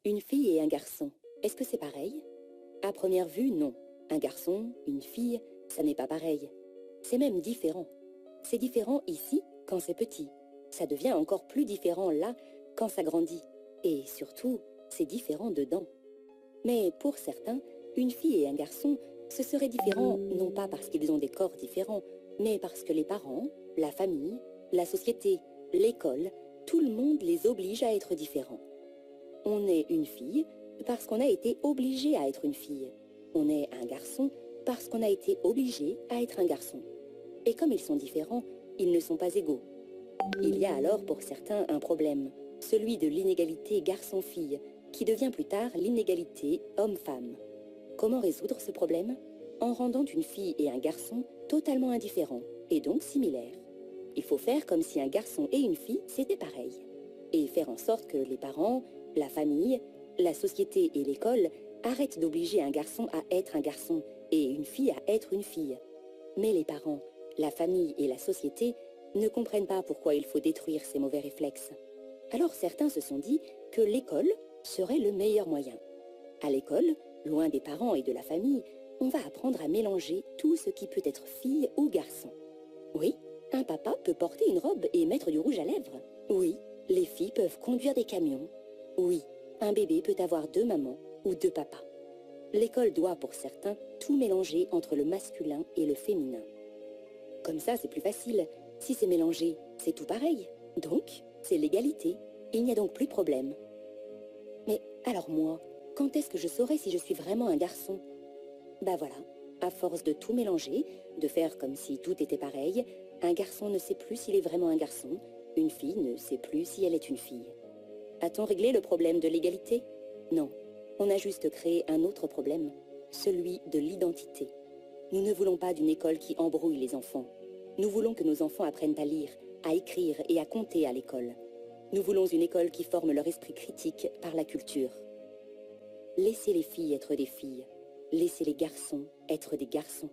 Une fille et un garçon, est-ce que c'est pareil? À première vue, non. Un garçon, une fille, ça n'est pas pareil. C'est même différent. C'est différent ici quand c'est petit. Ça devient encore plus différent là quand ça grandit. Et surtout, c'est différent dedans. Mais pour certains, une fille et un garçon, ce serait différent non pas parce qu'ils ont des corps différents, mais parce que les parents, la famille, la société, l'école, tout le monde les oblige à être différents. On est une fille parce qu'on a été obligé à être une fille. On est un garçon parce qu'on a été obligé à être un garçon. Et comme ils sont différents, ils ne sont pas égaux. Il y a alors pour certains un problème, celui de l'inégalité garçon-fille, qui devient plus tard l'inégalité homme-femme. Comment résoudre ce problème? En rendant une fille et un garçon totalement indifférents, et donc similaires. Il faut faire comme si un garçon et une fille, c'était pareil. Et faire en sorte que les parents, la famille, la société et l'école arrêtent d'obliger un garçon à être un garçon et une fille à être une fille. Mais les parents, la famille et la société ne comprennent pas pourquoi il faut détruire ces mauvais réflexes. Alors certains se sont dit que l'école serait le meilleur moyen. À l'école, loin des parents et de la famille, on va apprendre à mélanger tout ce qui peut être fille ou garçon. Oui, un papa peut porter une robe et mettre du rouge à lèvres. Oui, les filles peuvent conduire des camions. Oui, un bébé peut avoir deux mamans ou deux papas. L'école doit, pour certains, tout mélanger entre le masculin et le féminin. Comme ça, c'est plus facile. Si c'est mélangé, c'est tout pareil. Donc, c'est l'égalité. Il n'y a donc plus de problème. Mais alors moi, quand est-ce que je saurai si je suis vraiment un garçon? Bah voilà, à force de tout mélanger, de faire comme si tout était pareil, un garçon ne sait plus s'il est vraiment un garçon, une fille ne sait plus si elle est une fille. A-t-on réglé le problème de l'égalité? Non, on a juste créé un autre problème, celui de l'identité. Nous ne voulons pas d'une école qui embrouille les enfants. Nous voulons que nos enfants apprennent à lire, à écrire et à compter à l'école. Nous voulons une école qui forme leur esprit critique par la culture. Laissez les filles être des filles. Laissez les garçons être des garçons.